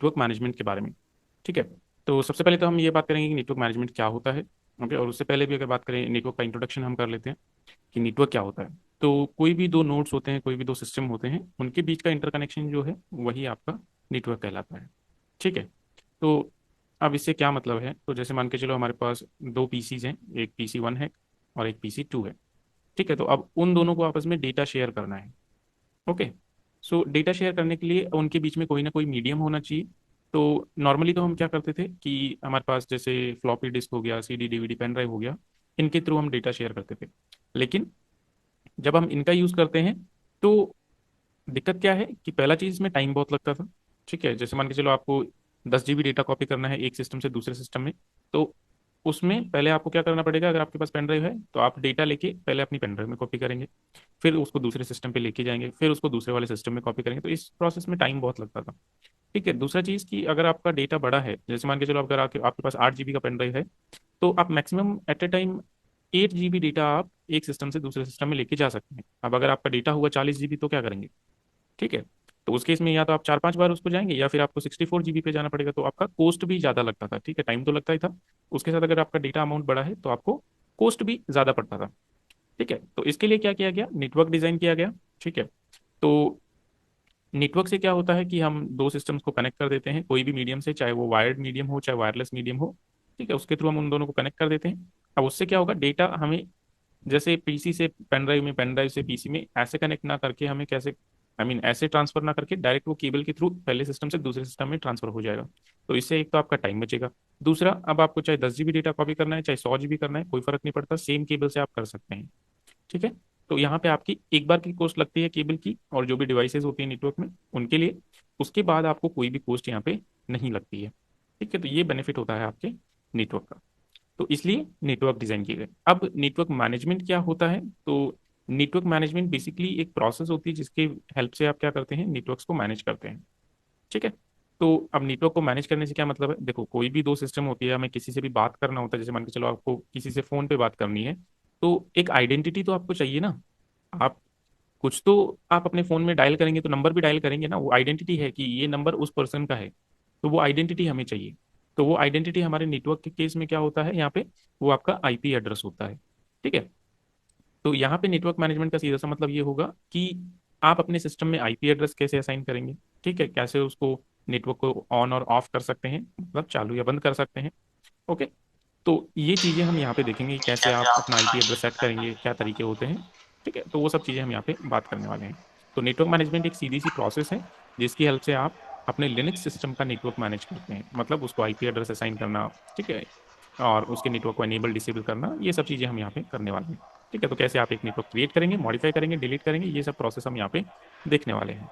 Network management के बारे में। ठीक है। तो सबसे पहले तो हम ये बात करेंगे कि नेटवर्क मैनेजमेंट क्या होता है। ओके, और उससे पहले भी अगर बात करें नेटवर्क का इंट्रोडक्शन हम कर लेते हैं कि नेटवर्क क्या होता है। तो कोई भी दो नोड्स होते हैं, कोई भी दो सिस्टम होते हैं, उनके बीच का इंटरकनेक्शन जो है वही आपका नेटवर्क कहलाता है। ठीक है। तो अब इससे क्या मतलब है, तो जैसे मान के चलो हमारे पास दो पीसीज हैं, एक PC 1 है और एक PC 2 है। ठीक है। तो अब उन दोनों को आपस में डेटा शेयर करना है। ओके। सो डेटा शेयर करने के लिए उनके बीच में कोई ना कोई मीडियम होना चाहिए। तो नॉर्मली तो हम क्या करते थे कि हमारे पास जैसे फ्लॉपी डिस्क हो गया, CD DVD पेन ड्राइव हो गया, इनके थ्रू हम डेटा शेयर करते थे। लेकिन जब हम इनका यूज़ करते हैं तो दिक्कत क्या है कि पहला चीज़ इसमें टाइम बहुत लगता था। ठीक है। जैसे मान के चलो आपको 10 GB डेटा कॉपी करना है एक सिस्टम से दूसरे सिस्टम में, तो उसमें पहले आपको क्या करना पड़ेगा, अगर आपके पास पेन ड्राइव है तो आप डेटा लेके पहले अपनी पेन ड्राइव में कॉपी करेंगे, फिर उसको दूसरे सिस्टम पे लेके जाएंगे, फिर उसको दूसरे वाले सिस्टम में कॉपी करेंगे। तो इस प्रोसेस में टाइम बहुत लगता था। ठीक है। दूसरा चीज़ कि अगर आपका डेटा बड़ा है, जैसे मान के चलो अगर आपके पास 8 GB का पेन ड्राइव है, तो आप maximum at a time 8 GB data आप एक सिस्टम से दूसरे सिस्टम में लेके जा सकते हैं। अब अगर आपका डेटा हुआ 40 GB तो क्या करेंगे। ठीक है। तो उस केस में या तो आप 4-5 बार उसको जाएंगे या फिर आपको 64 GB पे जाना पड़ेगा, तो आपका कॉस्ट भी ज़्यादा लगता था। ठीक है, टाइम तो लगता ही था, उसके साथ अगर आपका डेटा अमाउंट बड़ा है तो आपको कॉस्ट भी ज़्यादा पड़ता था। ठीक है। तो इसके लिए क्या किया गया, नेटवर्क डिज़ाइन किया गया। ठीक है। तो नेटवर्क से क्या होता है कि हम दो सिस्टम्स को कनेक्ट कर देते हैं कोई भी मीडियम से, चाहे वो वायर्ड मीडियम हो चाहे वायरलेस मीडियम हो। ठीक है, उसके थ्रू हम उन दोनों को कनेक्ट कर देते हैं। अब उससे क्या होगा, डेटा हमें जैसे पीसी से पेन ड्राइव में, पेन ड्राइव से पीसी में ऐसे कनेक्ट ना करके हमें कैसे, ऐसे ट्रांसफर ना करके डायरेक्ट वो केबल के थ्रू पहले सिस्टम से दूसरे सिस्टम में ट्रांसफर हो जाएगा। तो इससे एक तो आपका टाइम बचेगा। दूसरा, अब आपको चाहे 10 GB डेटा कॉपी करना है चाहे 100 GB करना है, कोई फर्क नहीं पड़ता, सेम केबल से आप कर सकते हैं। ठीक है। तो यहाँ पे आपकी एक बार की कॉस्ट लगती है केबल की और जो भी डिवाइसेस होती है नेटवर्क में उनके लिए, उसके बाद आपको कोई भी कॉस्ट यहाँ पे नहीं लगती है। ठीक है। तो ये बेनिफिट होता है आपके नेटवर्क का। तो इसलिए नेटवर्क डिजाइन किए गए। अब नेटवर्क मैनेजमेंट क्या होता है, तो नेटवर्क मैनेजमेंट बेसिकली एक प्रोसेस होती है जिसके हेल्प से आप क्या करते हैं, नेटवर्क्स को मैनेज करते हैं। ठीक है। तो अब नेटवर्क को मैनेज करने से क्या मतलब है, देखो कोई भी दो सिस्टम होती है, हमें किसी से भी बात करना होता है, जैसे मान के चलो आपको किसी से फोन पे बात करनी है, तो एक आइडेंटिटी तो आपको चाहिए ना। आप कुछ तो आप अपने फोन में डायल करेंगे तो नंबर भी डायल करेंगे ना, वो आइडेंटिटी है कि ये नंबर उस पर्सन का है। तो वो आइडेंटिटी हमें चाहिए। तो वो आइडेंटिटी हमारे नेटवर्क के केस में क्या होता है यहाँ पे, वो आपका IP एड्रेस होता है। ठीक है। तो यहाँ पे नेटवर्क मैनेजमेंट का सीधा सा मतलब ये होगा कि आप अपने सिस्टम में IP एड्रेस कैसे असाइन करेंगे। ठीक है, कैसे उसको नेटवर्क को ऑन और ऑफ कर सकते हैं, मतलब चालू या बंद कर सकते हैं। ओके। तो ये चीज़ें हम यहाँ पे देखेंगे कि कैसे आप अपना IP एड्रेस सेट करेंगे, क्या तरीके होते हैं। ठीक है। तो वो सब चीज़ें हम यहाँ पे बात करने वाले हैं। तो नेटवर्क मैनेजमेंट एक सीधी सी प्रोसेस है जिसकी हेल्प से आप अपने लिनक्स सिस्टम का नेटवर्क मैनेज करते हैं, मतलब उसको IP एड्रेस असाइन करना। ठीक है। और उसके नेटवर्क को एनेबल डिसेबल करना, ये सब चीज़ें हम यहाँ पे करने वाले हैं। ठीक है। तो कैसे आप एक नेटवर्क क्रिएट करेंगे, मॉडिफाई करेंगे, डिलीट करेंगे, ये सब प्रोसेस हम यहाँ पे देखने वाले हैं।